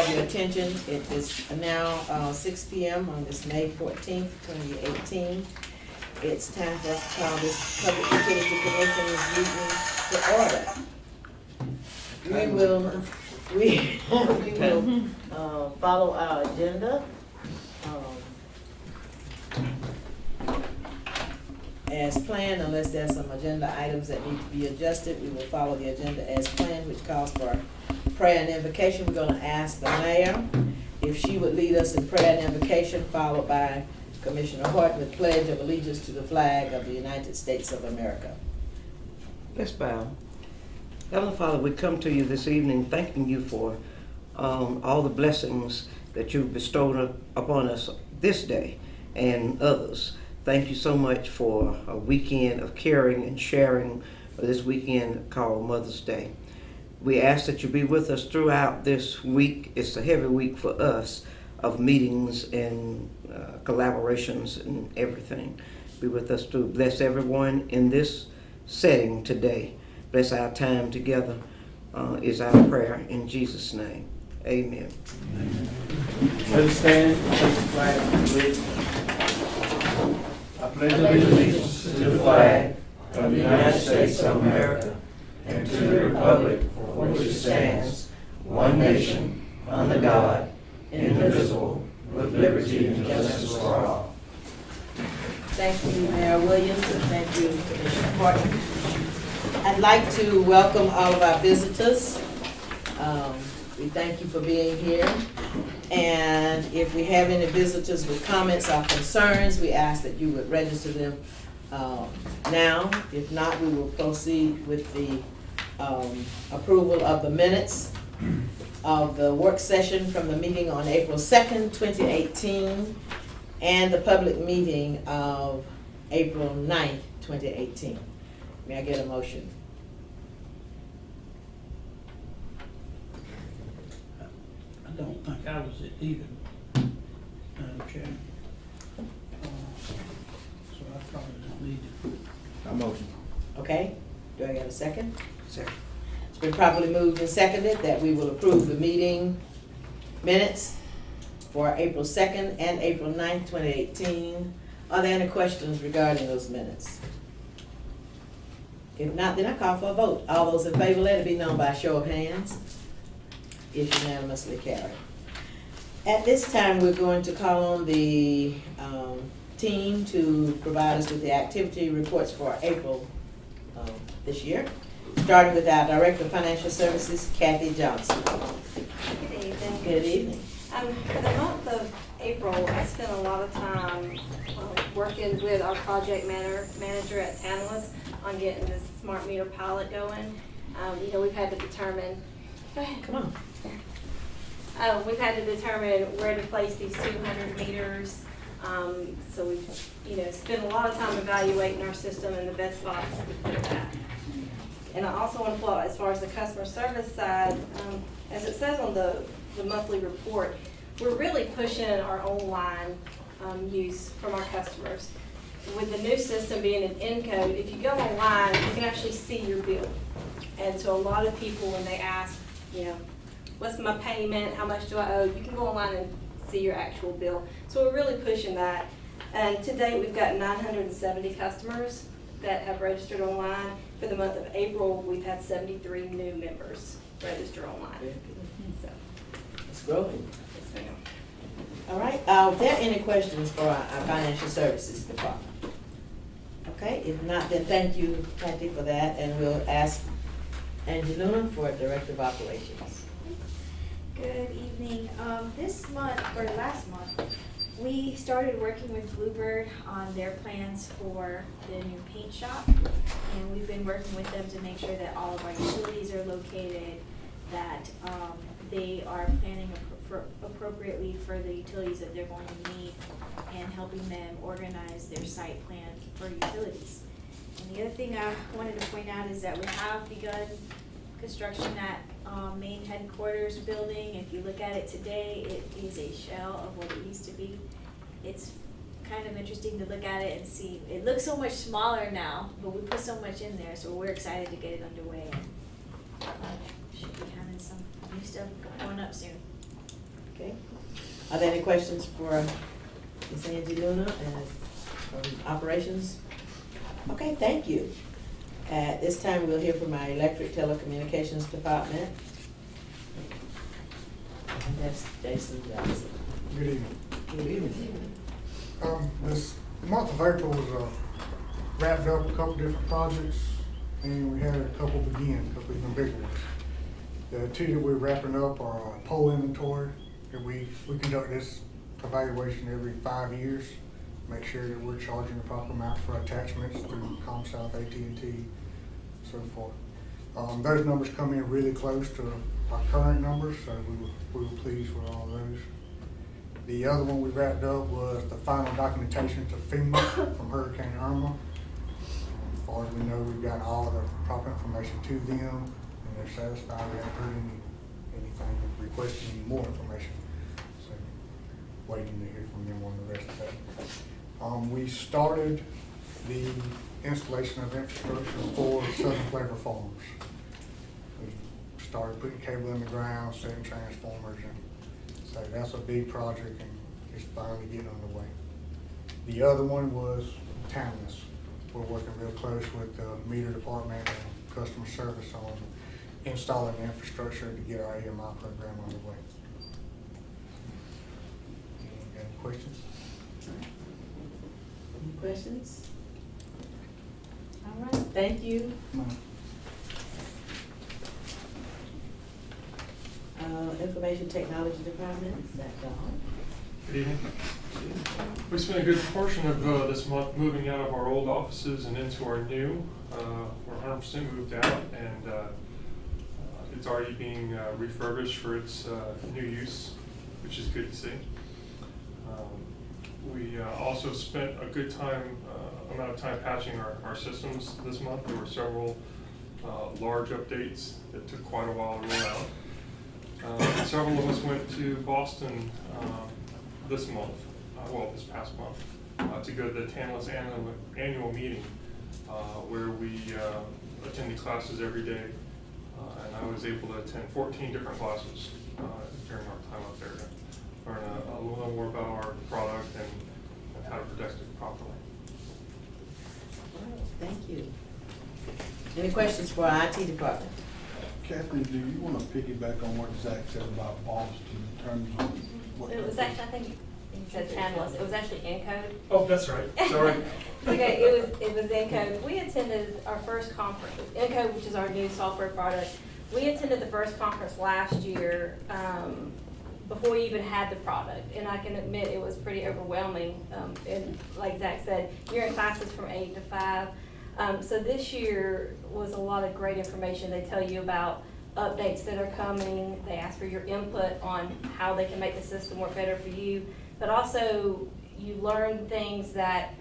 have your attention. It is now 6 p.m. on this May 14th, 2018. It's time for us to call this Public Utility Commission's meeting to order. We will follow our agenda. As planned, unless there's some agenda items that need to be adjusted, we will follow the agenda as planned, which calls for prayer and invocation. We're gonna ask the mayor if she would lead us in prayer and invocation, followed by Commissioner Horton with pledge of allegiance to the flag of the United States of America. Let's bow. Heavenly Father, we come to you this evening thanking you for all the blessings that you've bestowed upon us this day and others. Thank you so much for a weekend of caring and sharing this weekend called Mother's Day. We ask that you be with us throughout this week. It's a heavy week for us of meetings and collaborations and everything. Be with us through. Bless everyone in this setting today. Bless our time together is our prayer in Jesus' name. Amen. Let us stand, place the flag, please. I pledge allegiance to the flag of the United States of America and to the republic for which it stands, one nation, under God, indivisible, with liberty and justice for all. Thank you, Mayor Williams, and thank you, Commissioner Horton. I'd like to welcome all of our visitors. We thank you for being here. And if we have any visitors with comments or concerns, we ask that you would register them now. If not, we will proceed with the approval of the minutes of the work session from the meeting on April 2nd, 2018, and the public meeting of April 9th, 2018. May I get a motion? I don't think I was at either, Madam Chairman. So I probably don't need it. A motion. Okay, do I get a second? Second. It's been properly moved and seconded that we will approve the meeting minutes for April 2nd and April 9th, 2018. Are there any questions regarding those minutes? If not, then I call for a vote. All those in favor, let it be known by a show of hands. It's unanimously carried. At this time, we're going to call on the team to provide us with the activity reports for April this year, starting with our Director of Financial Services, Kathy Johnson. Good evening. Good evening. For the month of April, I spent a lot of time working with our project manager at Tantalus on getting this smart meter pilot going. We've had to determine, go ahead. Come on. We've had to determine where to place these 200 meters. So we've, spent a lot of time evaluating our system and the best spots to put that. And I also want to pull out as far as the customer service side, as it says on the monthly report, we're really pushing our online use from our customers. With the new system being an N-code, if you go online, you can actually see your bill. And so a lot of people, when they ask, what's my payment, how much do I owe, you can go online and see your actual bill. So we're really pushing that. And to date, we've got 970 customers that have registered online. For the month of April, we've had 73 new members register online. So, It's growing. yes, ma'am. All right, are there any questions for our Financial Services Department? Okay, if not, then thank you, Kathy, for that, and we'll ask Angie Luna for Director of Operations. Good evening. This month, or last month, we started working with Bluebird on their plans for the new paint shop. And we've been working with them to make sure that all of our utilities are located, that they are planning appropriately for the utilities that they're going to need, and helping them organize their site plan for utilities. And the other thing I wanted to point out is that we have begun construction at main headquarters building. If you look at it today, it is a shell of what it used to be. It's kind of interesting to look at it and see. It looks so much smaller now, but we put so much in there, so we're excited to get it underway. Should be having some new stuff going up soon. Okay. Are there any questions for Ms. Angie Luna as from operations? Okay, thank you. At this time, we'll hear from our electric telecommunications department. And that's Jason Johnson. Good evening. Good evening. This month of April was wrapped up a couple different projects, and we had a couple begin, a couple even bigger ones. The two that we're wrapping up are pole inventory, and we conduct this evaluation every 5 years, make sure that we're charging the proper amount for attachments through ComSouth, AT&T, so forth. Those numbers come in really close to our current numbers, so we were pleased with all those. The other one we wrapped up was the final documentation to FEMA from Hurricane Irma. As far as we know, we've got all the proper information to them, and they're satisfied. We haven't heard anything requesting any more information. So, waiting to hear from them on the rest of that. We started the installation of infrastructure for Southern Flavor Farms. We started putting cable in the ground, setting transformers, and so that's a big project, and it's finally getting underway. The other one was Townless. We're working real close with the meter department and customer service on installing the infrastructure to get our AMI program underway. Any questions? Any questions? All right, thank you. Information Technology Department, is that Dawn? Good evening. We spent a good portion of this month moving out of our old offices and into our new. We're 100% moved out, and it's already being refurbished for its new use, which is good to see. We also spent a good amount of time patching our systems this month. There were several large updates that took quite a while to roll out. Several of us went to Boston this past month, to go to the Tantalus annual meeting, where we attended classes every day, and I was able to attend 14 different classes during our time up there to learn a little more about our product and how to protect it properly. All right, thank you. Any questions for our IT department? Kathleen, do you want to piggyback on what Zach said about Boston in terms of what? It was actually, I think he said Tantalus, it was actually Encode. Oh, that's right. Sorry. Okay, it was Encode. We attended our first conference, Encode, which is our new software product. We attended the first conference last year, before we even had the product, and I can admit it was pretty overwhelming. And like Zach said, you're in classes from 8 to 5. So this year was a lot of great information. They tell you about updates that are coming. They ask for your input on how they can make the system work better for you. But also, you learn things that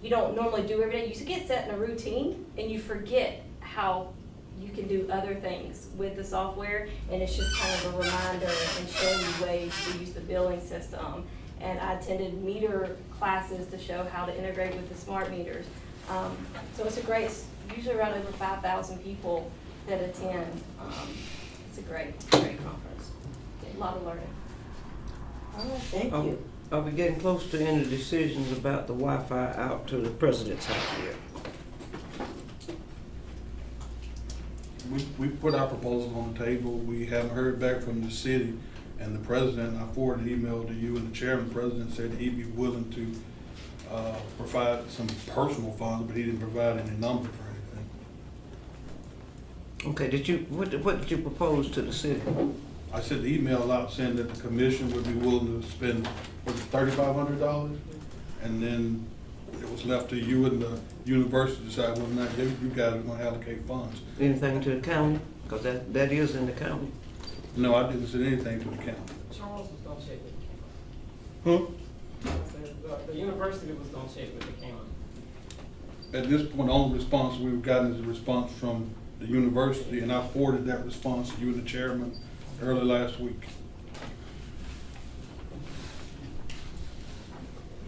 you don't normally do every day. You get set in a routine, and you forget how you can do other things with the software. And it's just kind of a reminder and showing you ways to use the billing system. And I attended meter classes to show how to integrate with the smart meters. So it's usually around over 5,000 people that attend. It's a great conference. A lot of learning. All right, thank you. Are we getting close to any decisions about the Wi-Fi out to the president's house yet? We put our proposal on the table. We haven't heard back from the city and the president. I forwarded an email to you, and the chairman. The president said he'd be willing to provide some personal funds, but he didn't provide any number for anything. Okay, what did you propose to the city? I sent the email out saying that the commission would be willing to spend, $3,500? And then it was left to you and the university to decide whether or not you guys are going to allocate funds. Anything to the county? Because that is in the county. No, I didn't send anything to the county. Charles was gonna check with the county. Hmm? I said, the university was gonna check with the county. At this point, the only response we've gotten is a response from the university, and I forwarded that response to you and the chairman early last week.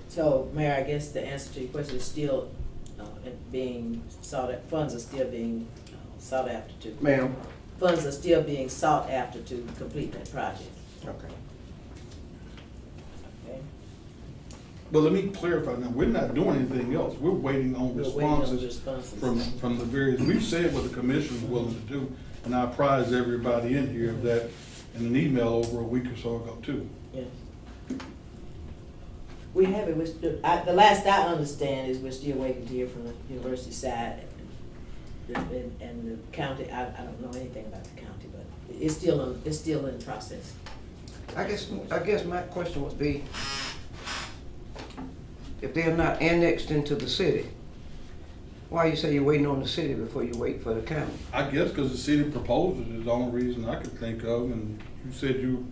So, Mayor, I guess the answer to your question is still being sought after, funds are still being sought after to. Ma'am? Funds are still being sought after to complete that project. Okay. Well, let me clarify now, we're not doing anything else, we're waiting on We're waiting on responses responses. from the various, we've said what the commission is willing to do, and I apprised everybody in here of that in an email over a week or so ago too. Yes. We have it, the last I understand is we're still waiting to hear from the university side and the county. I don't know anything about the county, but it's still in process. I guess my question would be, if they're not annexed into the city, why you say you're waiting on the city before you wait for the county? I guess because the city proposed it is the only reason I could think of, and you said you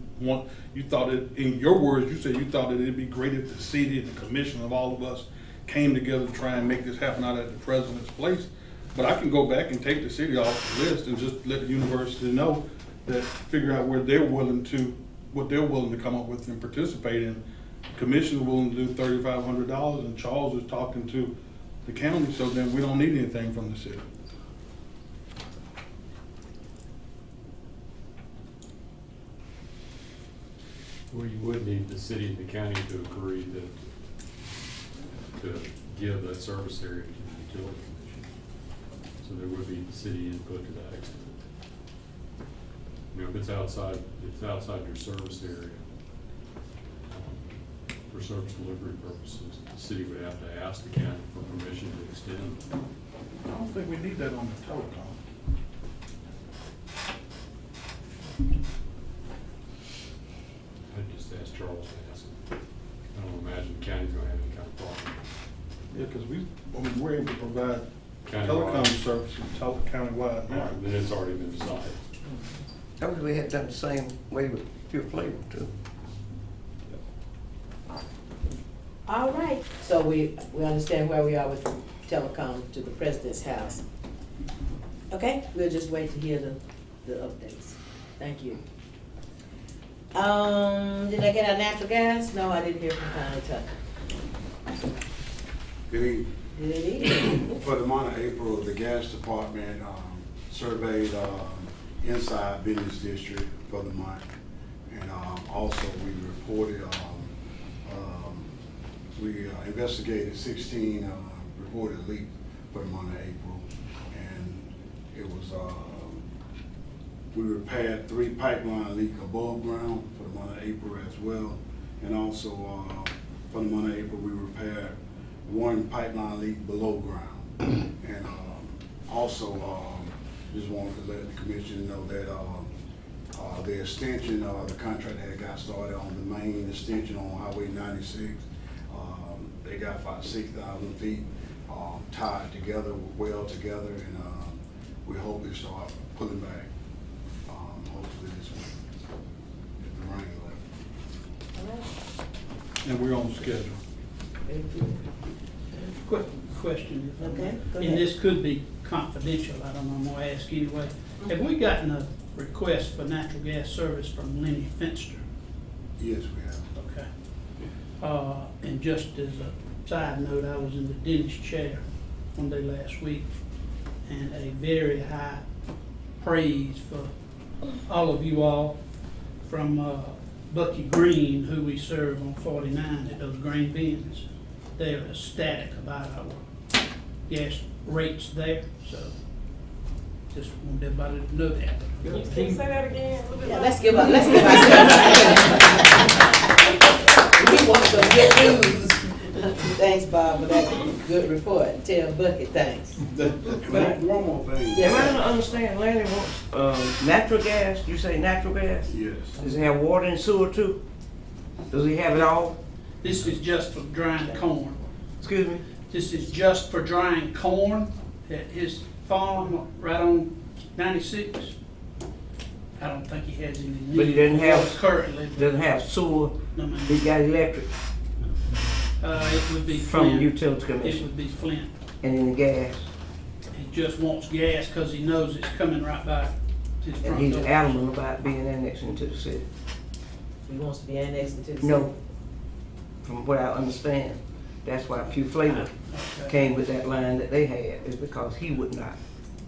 thought it, in your words, you said you thought that it'd be great if the city and the commission of all of us came together to try and make this happen out at the president's place. But I can go back and take the city off the list and just let the university know that, figure out where they're willing to, what they're willing to come up with and participate in. The commission is willing to do $3,500, and Charles is talking to the county, so then we don't need anything from the city. Well, you would need the city and the county to agree to give that service area to the utility commission. So there would be city input to that extent. You know, if it's outside your service area, for service delivery purposes, the city would have to ask the county for permission to extend. I don't think we need that on the telecom. I'd just ask Charles to ask him. I don't imagine the county's gonna have any kind of problem. Yeah, because we're able to provide Countywide. telecom services countywide. All right, then it's already been decided. I wish we had done the same way with Pure Flavor too. All right, so we understand where we are with telecom to the president's house. Okay, we'll just wait to hear the updates. Thank you. Did I get our natural gas? No, I didn't hear from Connie Tucker. Good evening. Good evening. For the month of April, the gas department surveyed inside business district for the month. And also we reported, we investigated 16 reported leaks for the month of April. And it was, we repaired 3 pipeline leaks above ground for the month of April as well. And also for the month of April, we repaired 1 pipeline leak below ground. And also just wanted to let the commission know that the extension, the contract had got started on the main extension on Highway 96. They got about 6,000 feet tied together, well together, and we hope they start pulling back hopefully this week if the rain left. And we're on schedule. Very good. Quick question. If I may. Okay, go And ahead. this could be confidential, I don't know, I'm gonna ask anyway. Have we gotten a request for natural gas service from Lenny Finster? Yes, we have. Okay. And just as a side note, I was in the dentist chair one day last week, and a very high praise for all of you all from Bucky Green, who we serve on 49 at those grain bins. They're ecstatic about our gas rates there, so just want everybody to know that. Can you say that again? A little bit Yeah, louder? let's give ourselves. We want some good news. Thanks, Bob, for that good report. Tell Bucky thanks. One more thing. Yes, Am I sir. to understand, Lanny wants natural gas? You say natural gas? Yes. Does he have water and sewer too? Does he have it all? This is just for drying corn. Excuse me? This is just for drying corn at his farm right on 96. I don't think he has any need. But he doesn't have- Currently. Doesn't have sewer, No, ma'am. he got electric It would be from the Flint. utility It commission would be Flint. and then the gas. He just wants gas because he knows it's coming right by his And front he's door. adamant about being annexed into the city. He wants to be annexed into the city. No, from what I understand, that's why Pew Flavor Okay. came with that line that they had, is because he would not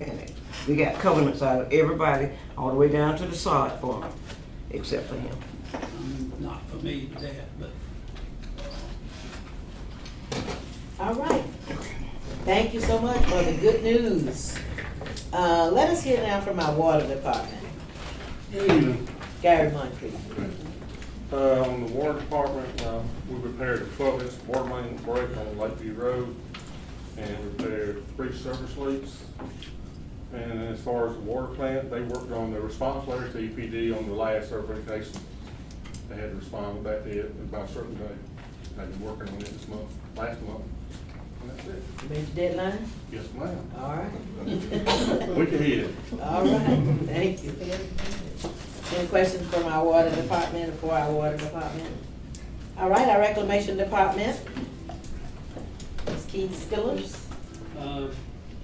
annex. We got covenants out of everybody, all the way down to the sod farm, except for him. I'm not familiar with that, but All right. Thank you so much for the good news. Let us hear now from our water department. Good evening. Gary Moncrief. On the water department, we repaired a 12-inch water main break on Lakeview Road and repaired 3 service leaks. And as far as the water plant, they worked on the response letter to EPD on the last certification. They had to respond back to it by a certain day. They've been working on it this month, last month, and that's it. You made your deadline? Yes, ma'am. All right. Week ahead. All right, thank you. Any questions from our water department or for our water department? All right, our reclamation department. Ms. Keith Skillers.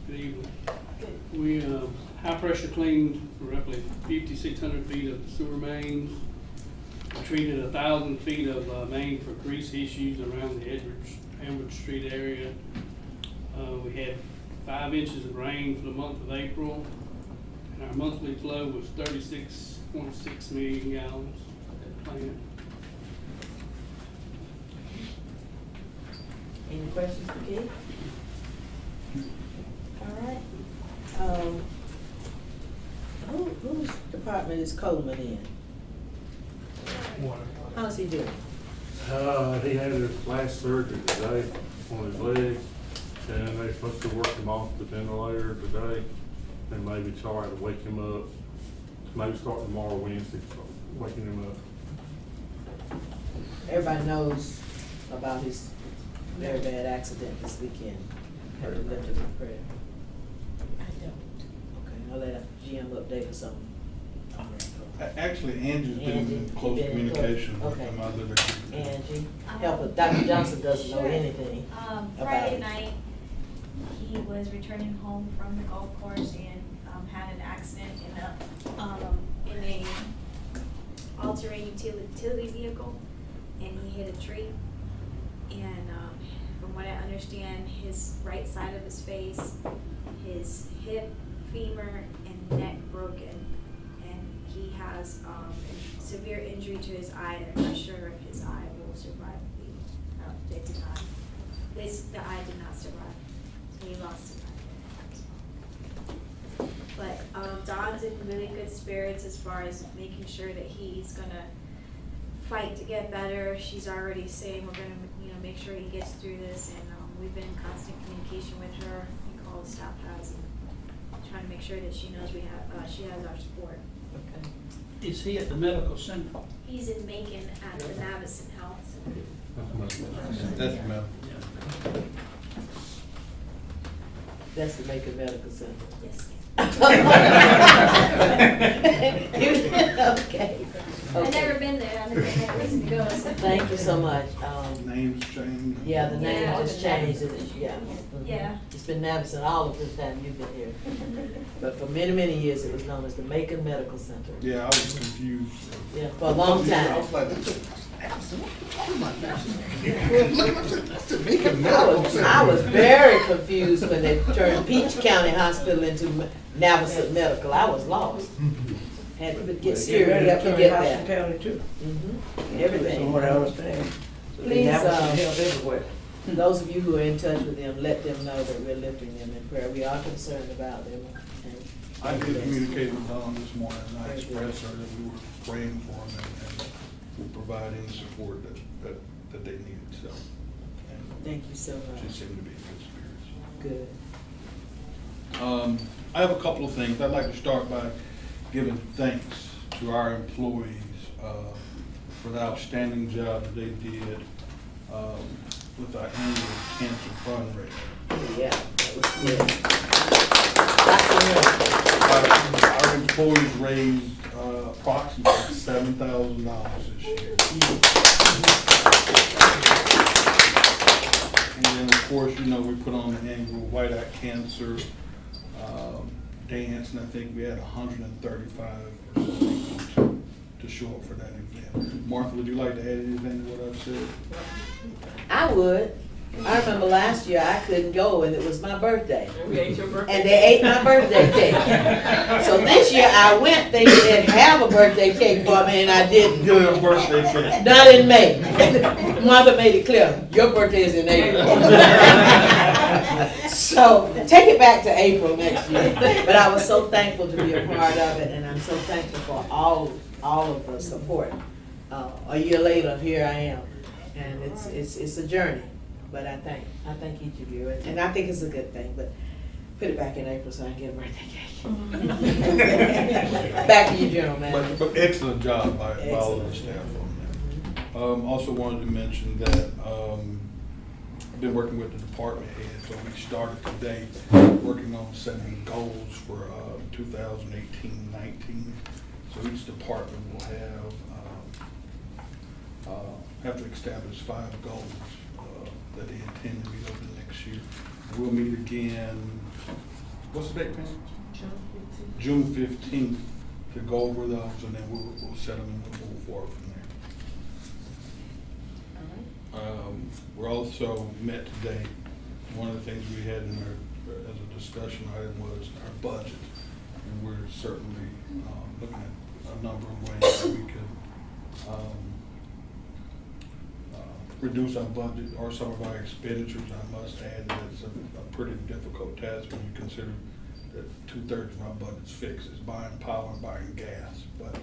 Good evening. We, high pressure cleaned roughly 5,600 feet of sewer mains. We treated 1,000 feet of main for grease issues around the Edward Street area. We had 5 inches of rain for the month of April, and our monthly flow was 36.6 million gallons at the plant. Any questions for Keith? All right. Whose department is Coleman in? How's he doing? He had his last surgery today on his leg, and they're supposed to work him off the ventilator today, and maybe try to wake him up. Maybe start tomorrow, Wednesday, waking him up. Everybody knows about his very bad accident this weekend. Have to lift him in prayer. I don't. Okay, I'll let GM update us on. Actually, Angie's been in Angie, close you been in communication close? with Okay. him. I literally. Angie, help us. Dr. Johnson doesn't know Sure. anything about Friday it. night, he was returning home from the golf course and had an accident in a all-terrain utility vehicle, and he hit a tree. And from what I understand, his right side of his face, his hip, femur, and neck broken, and he has severe injury to his eye. They're not sure if his eye will survive. It did not. The eye did not survive. So he lost his eye. But Don's in really good spirits as far as making sure that he's gonna fight to get better. She's already saying we're gonna, make sure he gets through this, and we've been in constant communication with her. We call the staff house and trying to make sure that she knows she has our support. Okay. Is he at the medical center? He's in Macon at the Navison Health Center. That's Mel. That's the Macon Medical Center. Yes. Okay. I've never been there. I've never had a reason to go. So. Thank you so much. Names changed. Yeah, the name Yeah, just changed, yeah. Yeah. It's been Navison all of this time you've been here. But for many, many years, it was known as the Macon Medical Center. Yeah, I was confused. Yeah, for a long I time. was like, I was very confused when they turned Peach County Hospital into Navison Medical. I was lost. Had to get steered up to get Houston there. County too. Everything. From what I understand. So they Please, have help everywhere. Those of you who are in touch with them, let them know that we're lifting them in prayer. We are concerned about them. and- I did communicate with Don this morning, and I expressed her that we were praying for him and we'll provide any support that they needed, so. And Thank you so she much. seemed to be in good spirits. Good. I have a couple of things. I'd like to start by giving thanks to our employees for the outstanding job that they did with our annual cancer fundraiser. Yeah, that was good. Lots of work. Our employees raised approximately $7,000 this year. And then, of course, we put on the annual White Eye Cancer dance, and I think we had 135 or so people to show up for that event. Martha, would you like to add anything to what I've said? I would. I remember last year I couldn't go and it was my birthday. We ate your birthday. And they ate my birthday cake. So this year I went thinking they'd have a birthday cake for me and I didn't. Good birthday cake. Not in May. Mother made it clear, your birthday is in April. So take it back to April next year. But I was so thankful to be a part of it and I'm so thankful for all of the support. A year later, here I am. And it's a journey. But I thank each of you, and I think it's a good thing, but put it back in April so I can get a birthday cake. Back to you, General Manager. But excellent job by all of the staff on that. Also wanted to mention that I've been working with the department heads, so we started today working on setting goals for 2018-19. So each department will have to establish 5 goals that they intend to meet over the next year. We'll meet again, what's the date, Pam? June 15th to go over those, and then we'll set them and we'll move forward from there. We're also met today. One of the things we had in our, as a discussion item was our budget. And we're certainly looking at a number of ways that we could reduce our budget or some of our expenditures. I must add that it's a pretty difficult task when you consider that 2/3 of our budget's fixed. It's buying power and buying gas, but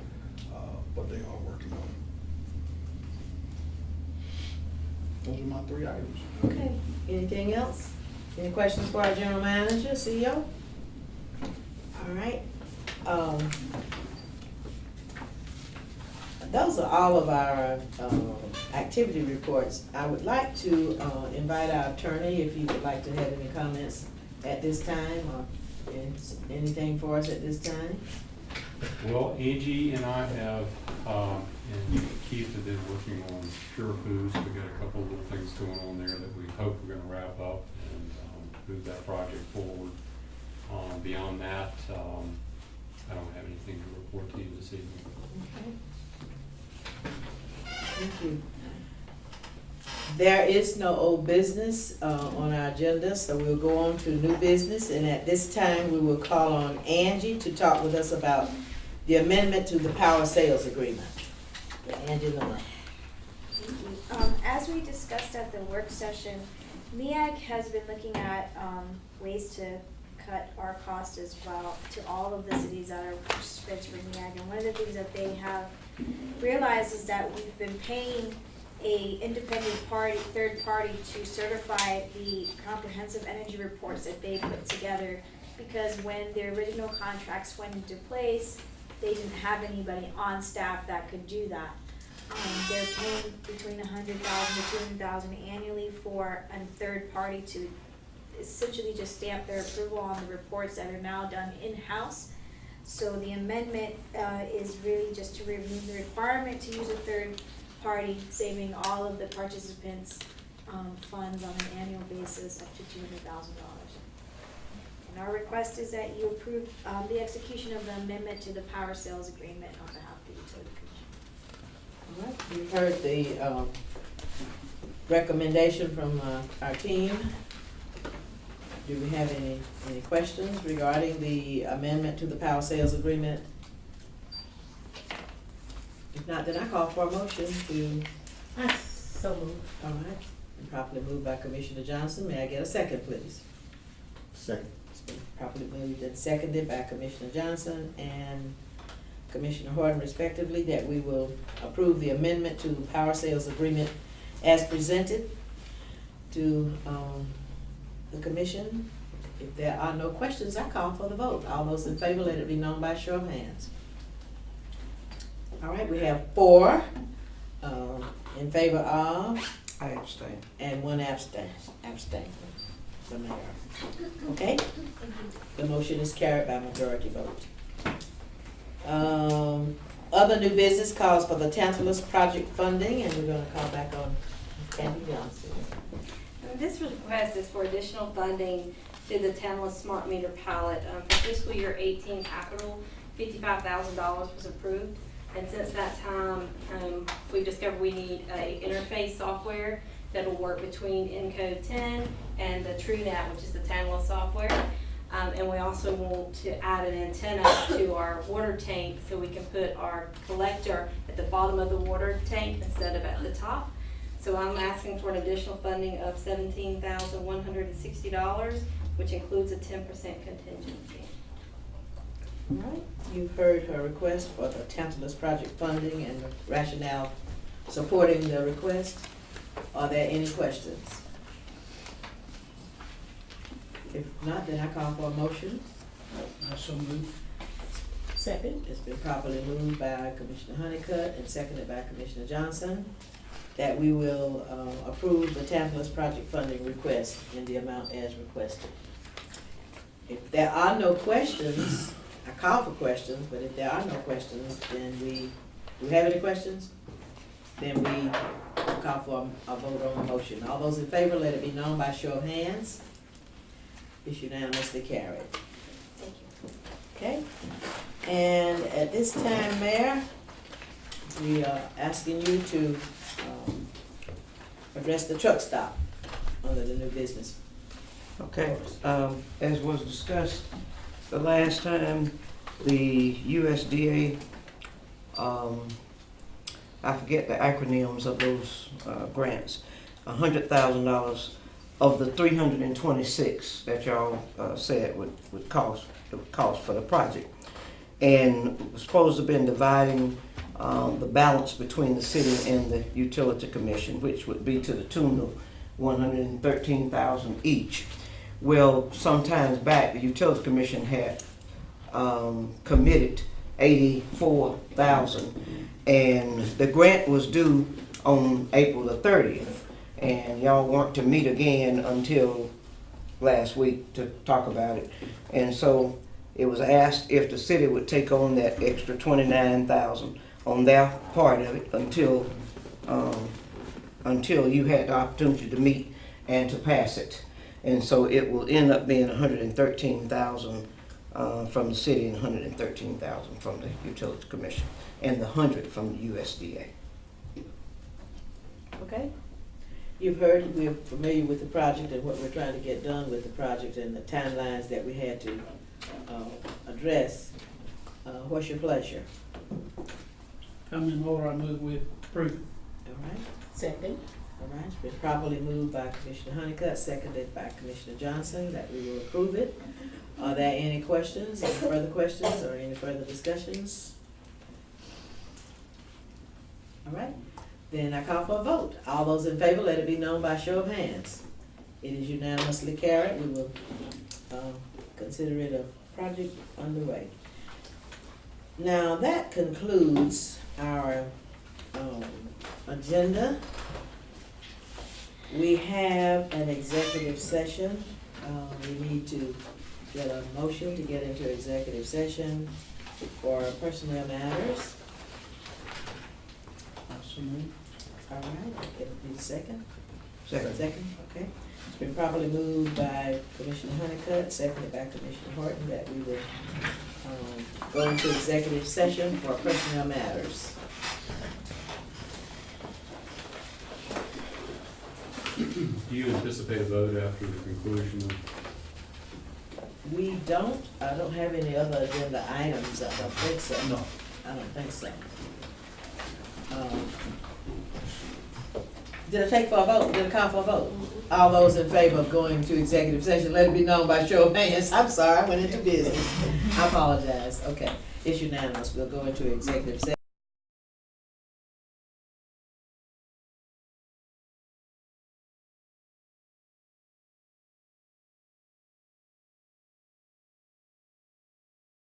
they are working on it. Those are my 3 items. Okay, anything else? Any questions for our General Manager, CEO? All right. Those are all of our activity reports. I would like to invite our attorney if you would like to have any comments at this time or anything for us at this time. Well, Angie and I have, and Keith have been working on Pure Foods. We've got a couple of little things going on there that we hope we're gonna wrap up and move that project forward. Beyond that, I don't have anything to report to you this evening. Okay. Thank you. There is no old business on our agenda, so we'll go on to new business. And at this time, we will call on Angie to talk with us about the amendment to the power sales agreement. Angie Luna. Thank you. As we discussed at the work session, MEAG has been looking at ways to cut our cost as well to all of the cities that are participants for MEAG. And one of the things that they have realized is that we've been paying a independent party, third party, to certify the comprehensive energy reports that they put together, because when their original contracts went into place, they didn't have anybody on staff that could do that. They're paying between $100,000 to $200,000 annually for a third party to essentially just stamp their approval on the reports that are now done in-house. So the amendment is really just to remove the requirement to use a third party, saving all of the participants' funds on an annual basis up to $200,000. And our request is that you approve the execution of the amendment to the power sales agreement on behalf of the utility commission. All right, you've heard the recommendation from our team. Do we have any questions regarding the amendment to the power sales agreement? If not, then I call for a motion to. So moved. All right, and properly moved by Commissioner Johnson. May I get a second, please? Second. It's been properly moved and seconded by Commissioner Johnson and Commissioner Horton respectively, that we will approve the amendment to the power sales agreement as presented to the commission. If there are no questions, I call for the vote. All those in favor, let it be known by show of hands. All right, we have 4 in favor of. I abstain. And 1 abstain. The mayor. Okay? The motion is carried by majority vote. Other new business calls for the Tantalus project funding, and we're gonna call back on Candy Johnson. This request is for additional funding through the Tantalus Smart Meter Pilot. For fiscal year 18 capital, $55,000 was approved. And since that time, we've discovered we need a interface software that'll work between Encode 10 and the TrueNet, which is the Tantalus software. And we also want to add an antenna to our water tank so we can put our collector at the bottom of the water tank instead of at the top. So I'm asking for an additional funding of $17,160, which includes a 10% contingency. All right, you've heard her request for the Tantalus project funding and the rationale supporting the request. Are there any questions? If not, then I call for a motion. I so move. Second. It's been properly moved by Commissioner Honeycutt and seconded by Commissioner Johnson that we will approve the Tantalus project funding request in the amount as requested. If there are no questions, I call for questions, but if there are no questions, then do we have any questions? Then we call for a vote on the motion. All those in favor, let it be known by show of hands. It's unanimously carried. Thank you. Okay? And at this time, Mayor, we are asking you to address the truck stop under the new business. Okay, as was discussed the last time, the USDA, I forget the acronyms of those grants, $100,000 of the 326 that y'all said would cost for the project. And we're supposed to have been dividing the balance between the city and the utility commission, which would be to the tune of $113,000 each. Well, sometimes back, the utility commission had committed $84,000, and the grant was due on April the 30th, and y'all weren't to meet again until last week to talk about it. And so it was asked if the city would take on that extra $29,000 on their part of it until you had the opportunity to meet and to pass it. And so it will end up being $113,000 from the city and $113,000 from the utility commission, and the $100 from the USDA. Okay? You've heard, we're familiar with the project and what we're trying to get done with the project and the timelines that we had to address. What's your pleasure? Come in order, I move with approve. All right? Second. All right, it's been properly moved by Commissioner Honeycutt, seconded by Commissioner Johnson, that we will approve it. Are there any questions, any further questions, or any further discussions? All right, then I call for a vote. All those in favor, let it be known by show of hands. It is unanimously carried. We will consider it a project underway. Now, that concludes our agenda. We have an executive session. We need to get a motion to get into executive session for personnel matters. I so move. All right, get a second. Second. Second, okay. It's been properly moved by Commissioner Honeycutt, seconded by Commissioner Horton, that we will go into executive session for personnel matters. Do you anticipate a vote after the conclusion of? We don't, I don't have any other agenda items, I don't think so. No. I don't think so. Did it take for a vote? Did it call for a vote? All those in favor of going to executive session, let it be known by show of hands. I'm sorry, I went into business. I apologize. Okay, it's unanimous. We'll go into executive session.